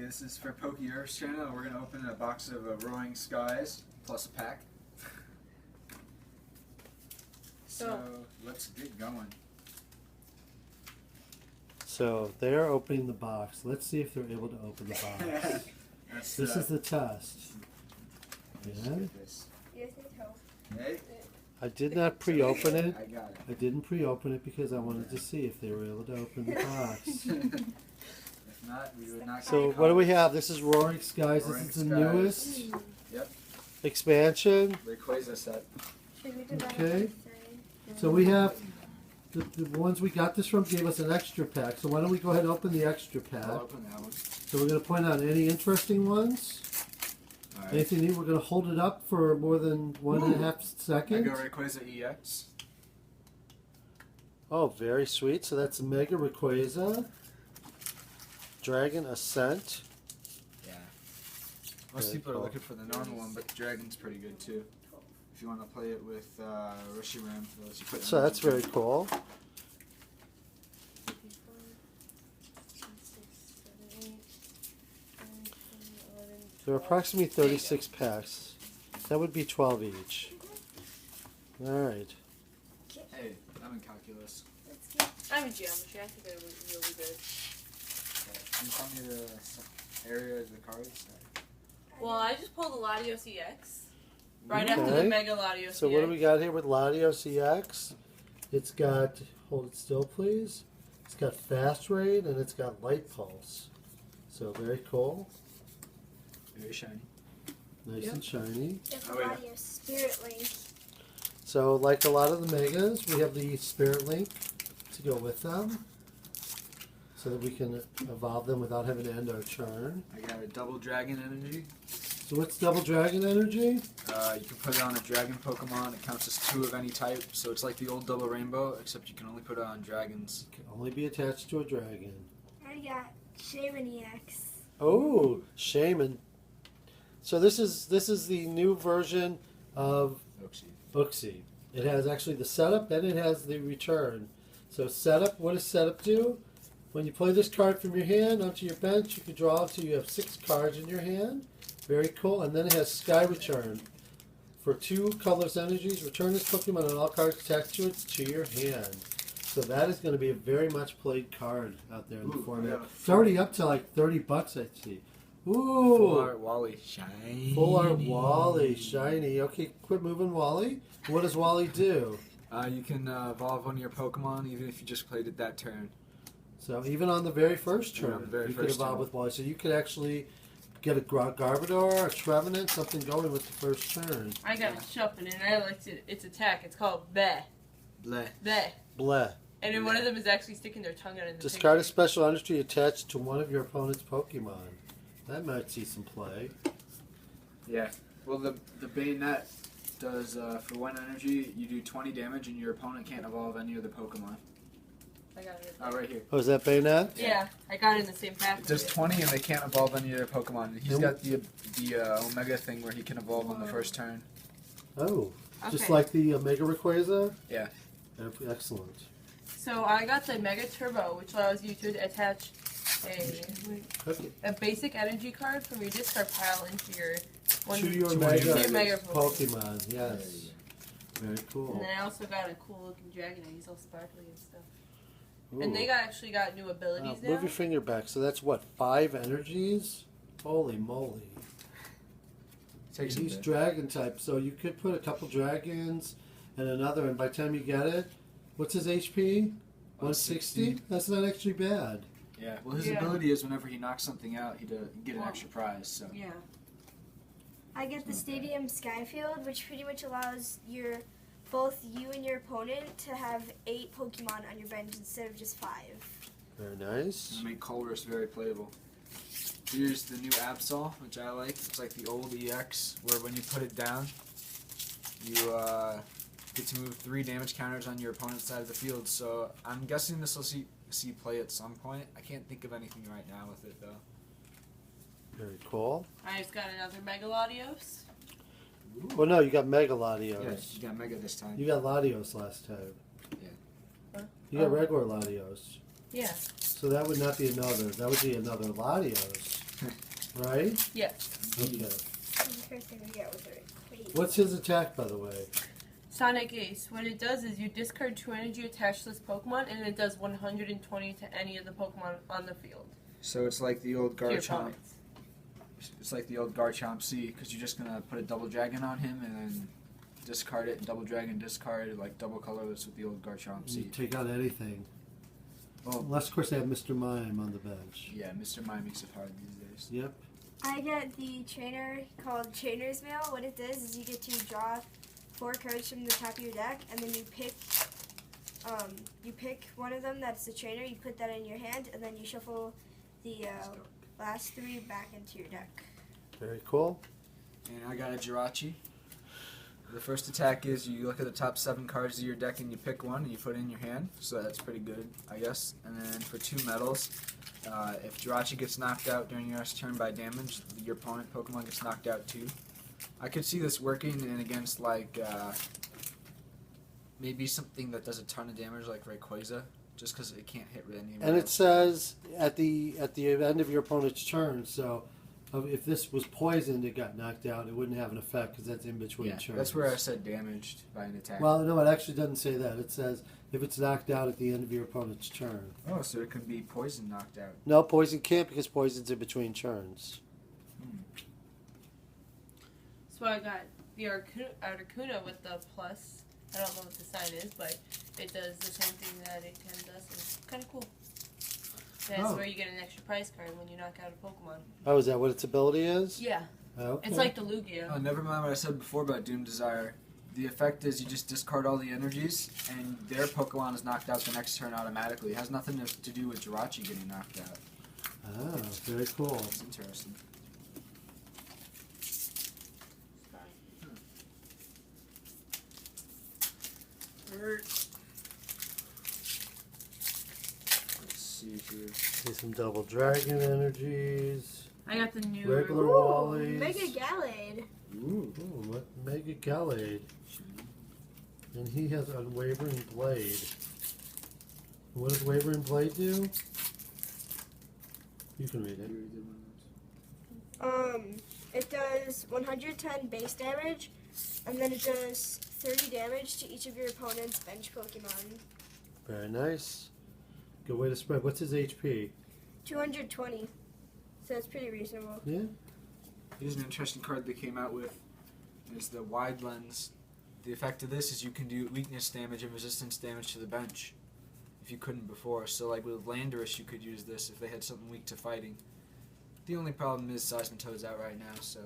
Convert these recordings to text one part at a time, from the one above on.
this is for Pokeirv's channel. We're going to open a box of Roaring Skies plus a pack. So let's get going. So they're opening the box. Let's see if they're able to open the box. This is the test. Yeah. Hey. I did not pre-open it. I got it. I didn't pre-open it because I wanted to see if they were able to open the box. If not, we would not. So what do we have? This is Roaring Skies. Roaring This is the Skies. newest Yep. expansion. Rayquaza set. Okay. So we have the ones we got this from gave us an extra pack. So why don't we go ahead and open the extra pack? I'll open that one. So we're going to point out any interesting ones. All right. Anything new? We're going to hold it up for more than 1.5 seconds. Mega Rayquaza EX. Oh, very sweet. So that's Mega Rayquaza. Dragon Ascent. Yeah. Most Very people cool. are looking for the normal one, but the Dragon's pretty good too. If you want to play it with Reshiram, So that's very cool. There are approximately 36 packs. That would be 12 each. Alright. Hey, I'm in calculus. I'm in geometry. I think it would be really good. Can you tell me the area of the cards? Well, I just pulled a Latios EX. Right after Okay. the Mega Latios So what do we got here with Latios EX? It's got, hold it still please, it's got Fast Raid and it's got Light Pulse. So very cool. Very shiny. Nice and shiny. It's Oh, wait. Latios Spirit Link. So like a lot of the Megas, we have the Spirit Link to go with them. So that we can evolve them without having to end our turn. I got a double dragon energy. So what's Double Dragon Energy? You can put it on a dragon Pokemon. It counts as 2 of any type. So it's like the old double rainbow, except you can only put it on dragons. Can only be attached to a dragon. I got Shaman EX. Oh, Shaman. So this is the new version of Uxie. It has actually the setup, then it has the return. So setup, what does setup do? When you play this card from your hand onto your bench, you can draw until you have 6 cards in your hand. Very cool. And then it has Sky Return. For 2 colorless energies, return this Pokemon and all cards attached to it to your hand. So that is going to be a very much played card out there in the format. It's already up to like $30, I see. Ooh! Full art Wally. Shiny. Full art Wally. Shiny. Okay, quit moving Wally. What does Wally do? You can evolve one of your Pokemon even if you just played it that turn. So even on the very first Yeah, turn, on the very you could first evolve turn. with Wally. So you could actually get a Garbodor, a Trevenant, something going with the first turn. I got a Shuppin and I liked its attack. It's called Bleh. Bleh. Bleh. Bleh. And then one of them is actually sticking their tongue out in the Discard a picture. special energy attached to one of your opponent's Pokemon. That might see some play. Yeah. Well, the Bayonet does, for 1 energy, you do 20 damage and your opponent can't evolve any of the Pokemon. I got it. Oh, right here. Oh, is that Bayonet? Yeah, I got it in the same pack. It does with it. 20 and they can't evolve any of their Pokemon. And he's Nope. got the Omega thing where he can evolve on the first turn. Oh, just Okay. like the Mega Rayquaza? Yeah. Excellent. So I got the Mega Turbo, which allows you to attach Okay. a basic energy card from your discard pile into your one. To your to Mega, your Mega Pokemon, yes. Very And cool. then I also got a cool looking Dragonite. He's all sparkly and stuff. Ooh. And they actually got new abilities now. Move your finger back. So that's what, 5 energies? Holy moly. Takes a He's bit. dragon type, so you could put a couple dragons and another, and by the time you get it, what's his HP? 160? That's not actually bad. Yeah. Well, his Yeah. ability is whenever he knocks something out, he get an extra prize. So. Yeah. I get the Stadium Skyfield, which pretty much allows both you and your opponent to have 8 Pokemon on your bench instead of just 5. Very nice. To make Colress very playable. Here's the new Absol, which I like. It's like the old EX, where when you put it down, you get to move 3 damage counters on your opponent's side of the field. So I'm guessing this will see play at some point. I can't think of anything right now with it though. Very cool. I just got another Mega Latios. Well, no, you got Mega Latios. Yes, you got Mega this time. You got Latios last time. Yeah. Huh? You got Oh. regular Latios. Yeah. So that would not be another. That would be another Latios. Right? Yeah. Okay. The first thing we get with it. What's his attack, by the way? Sonic Ace. What it does is you discard 2 energy attached to this Pokemon, and it does 120 to any of the Pokemon on the field. So it's like the old To your Garchomp. opponents. It's like the old Garchomp C, because you're just gonna put a double dragon on him and then discard it, and double dragon discard, like double colorless with the old Garchomp You C. take out anything. Well, Unless, of course, they have Mr. Mime on the bench. yeah, Mr. Mime makes it hard these days. Yep. I get the trainer called Trainer's Mail. What it does is you get to draw 4 cards from the top of your deck, and then you pick one of them that's the trainer. You put that in your hand, and then you shuffle the last 3 back into your deck. Very cool. And I got a Jirachi. The first attack is you look at the top 7 cards of your deck and you pick one and you put it in your hand. So that's pretty good, I guess. And then for 2 medals, if Jirachi gets knocked out during your turn by damage, your opponent Pokemon gets knocked out too. I could see this working in against like maybe something that does a ton of damage like Rayquaza, just because it can't hit with any. And it says at the end of your opponent's turn, so if this was poisoned, it got knocked out, it wouldn't have an effect because that's in between turns. That's where I said damaged by an attack. Well, no, it actually doesn't say that. It says if it's knocked out at the end of your opponent's turn. Oh, so it could be poison knocked out. No, poison can't because poison's in between turns. So I got the Articuno with the plus. I don't know what the sign is, but it does the same thing that A10 does. It's kind of cool. That's where you get an extra prize card when you knock out a Pokemon. Oh, is that what its ability is? Yeah. Okay. It's like the Lugia. Oh, never mind what I said before about Doom Desire. The effect is you just discard all the energies, and their Pokemon is knocked out the next turn automatically. It has nothing to do with Jirachi getting knocked out. Ah, very cool. It's interesting. Let's see here. See some double dragon energies. I got the new. Regular Ooh, Wallies. Mega Gallade. Ooh. Ooh, what Mega Gallade. And he has Unwavering Blade. What does Wavering Blade do? You can read it. It does 110 base damage, and then it does 30 damage to each of your opponent's bench Pokemon. Very nice. Good way to spread. What's his HP? 220. So it's pretty reasonable. Yeah. Here's an interesting card they came out with. It's the Wide Lens. The effect of this is you can do weakness damage and resistance damage to the bench, if you couldn't before. So like with Landorus, you could use this if they had something weak to fighting. The only problem is Seismitoad's out right now, so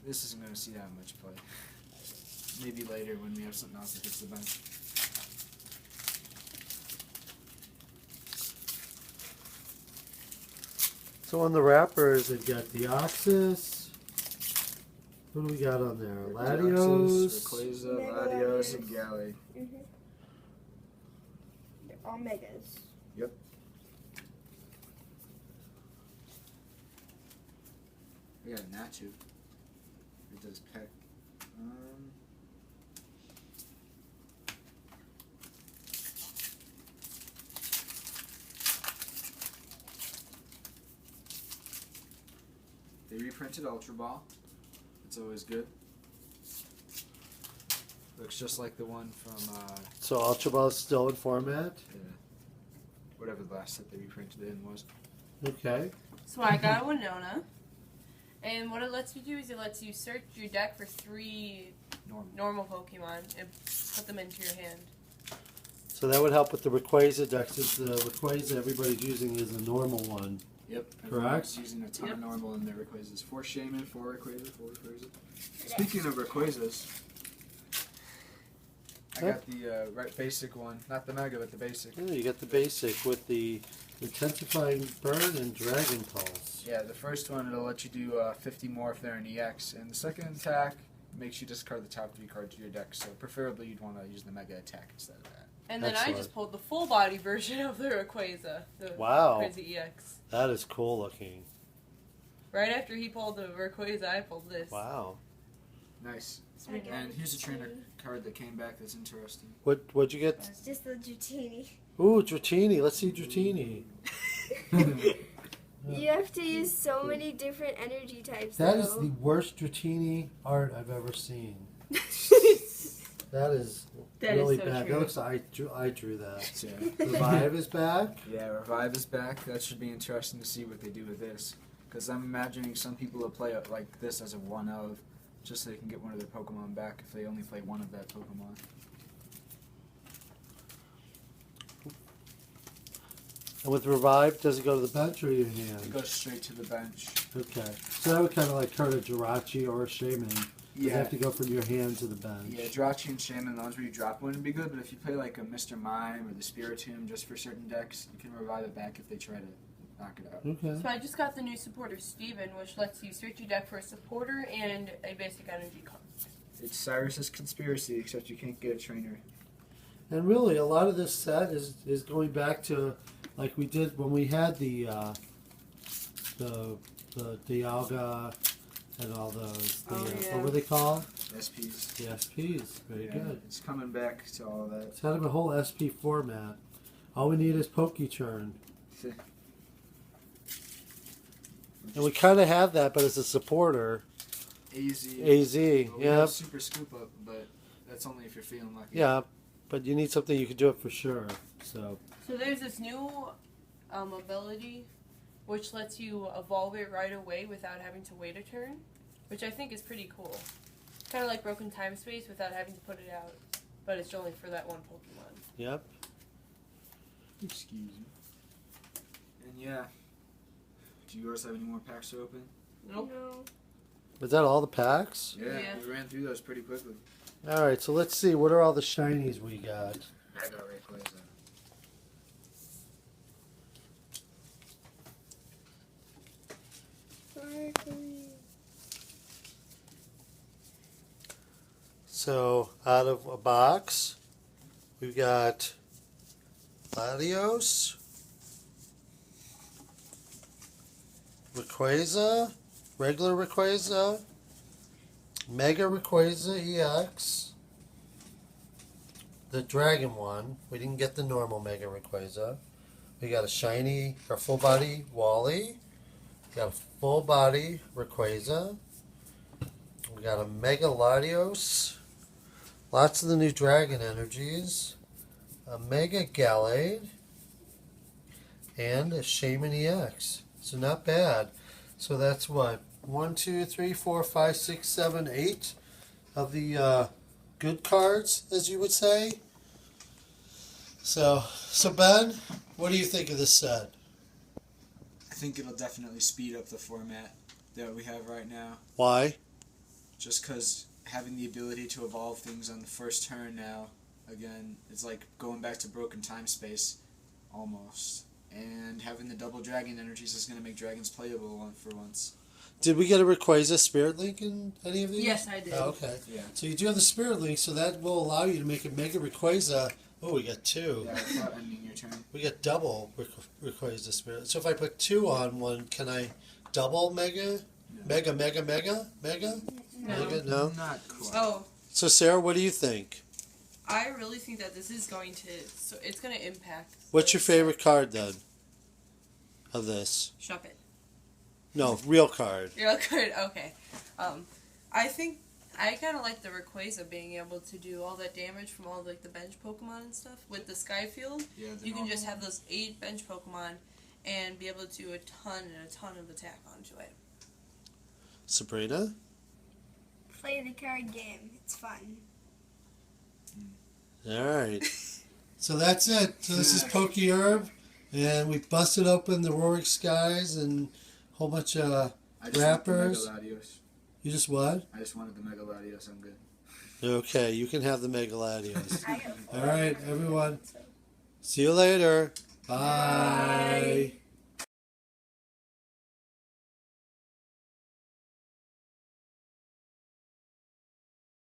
this isn't going to see that much play. Maybe later when we have something else that hits the bench. So on the wrappers, they've got Deoxys. What do we got on there? Latios. Rayquaza, Mega Latios, and Latios. Gallade. They're all megas. We got a Nachu. It does peck. They reprinted Ultra Ball. It's always good. Looks just like the one from So Ultra Ball is still in format. whatever the last set they reprinted it in was. Okay. So I got a Winona. And what it lets you do is it lets you search your deck for 3 normal Pokemon and put them into your hand. So that would help with the Rayquaza deck, since the Rayquaza everybody's using is a normal one. Yep. Correct. Everyone's using a ton of normal in their Rayquazas. 4 Shaman, 4 Rayquaza, 4 Rayquaza. Speaking of Rayquazas, I got the basic one. Not the Mega, but the basic. Yeah, you got the basic with the Intensifying Burn and Dragon Pulse. Yeah, the first one, it'll let you do 50 more if they're an EX. And the second attack makes you discard the top 3 cards of your deck. So preferably you'd want to use the Mega attack instead of that. And then I Excellent. just pulled the full body version of the Rayquaza. The Wow. Crazy EX. That is cool looking. Right after he pulled the Rayquaza, I pulled this. Wow. Nice. I got And here's a trainer Dratini. card that came back that's interesting. What'd you get? It's just the Dratini. Ooh, Dratini. Let's see Dratini. You have to use so many different energy types. That is though. the worst Dratini art I've ever seen. That is That really is so bad. true. That looks like I drew that. Yeah. Revive is back. Yeah, Revive is back. That should be interesting to see what they do with this. Because I'm imagining some people will play it like this as a one of, just so they can get one of their Pokemon back if they only play one of that Pokemon. And with Revive, does it go to the bench or your It hand? goes straight to the bench. Okay. So that would kind of like hurt a Jirachi or a Shaman. You Yeah. have to go from your hand to the bench. Yeah, Jirachi and Shaman, the ones where you drop one would be good, but if you play like a Mr. Mime or the Spiritomb just for certain decks, you can revive it back if they try to knock it out. Okay. So I just got the new supporter Steven, which lets you search your deck for a supporter and a basic energy card. It's Cyrus's Conspiracy, except you can't get a trainer. And really, a lot of this set is going back to like we did when we had the Dialga and all those. What were they called? SPs. The SPs. Very Yeah, good. It's coming back to all of that. It's kind of a whole SP format. All we need is Pokeirv. And we kind of have that, but as a supporter. AZ. AZ, Well, we yeah. have Super Scoop Up, but that's only if you're feeling lucky. Yeah, but you need something you can do it for sure. So there's this new ability which lets you evolve it right away without having to wait a turn, which I think is pretty cool. Kind of like Broken Time Space without having to put it out, but it's only for that one Pokemon. Yep. Excuse me. And yeah. Do you guys have any more packs to open? Nope. No. Was that all the packs? Yeah, Yeah. we ran through those pretty quickly. All right, so let's see. What are all the shinies we got? Mega Rayquaza. So out of a box, we've got Latios, Rayquaza, regular Rayquaza, Mega Rayquaza EX, the Dragon one. We didn't get the normal Mega Rayquaza. We got a shiny or full body Wally. We got a full body Rayquaza. We got a Mega Latios. Lots of the new Dragon energies. A Mega Gallade. And a Shaman EX. So not bad. So that's what? 1, 2, 3, 4, 5, 6, 7, 8 of the good cards, as you would say. So Ben, what do you think of this set? I think it'll definitely speed up the format that we have right now. Why? Just because having the ability to evolve things on the first turn now, again, it's like going back to Broken Time Space, almost. And having the double dragon energies is going to make dragons playable for once. Did we get a Rayquaza Spirit Link in any of these? Yes, I did. Oh, okay. Yeah. So you do have the Spirit Link, so that will allow you to make a Mega Rayquaza. Oh, we got two. Yeah, without ending your turn. We got double Rayquaza Spirit. So if I put two on one, can I double Mega? No. Mega? No. Mega? No? Not quite. Oh, So Sarah, what do you think? I really think that this is going to, so it's going to impact. What's your favorite card then? Of this? Shuppet. No, real card. You're good. Okay. I think I kind of like the Rayquaza being able to do all that damage from all like the bench Pokemon and stuff. With the Skyfield, Yeah, the you can just normal have those 8 bench Pokemon and be able to do a ton of attack onto it. Sabrina? Play the card game. It's fun. Alright. So that's it. So this is Pokeirv. And we busted open the Roaring Skies and a whole bunch of I just wrappers. Want the Mega Latios. You just what? I just wanted the Mega Latios. I'm good. Okay, you can have the Mega Latios. I have Alright, everyone. See you later. Bye. Bye.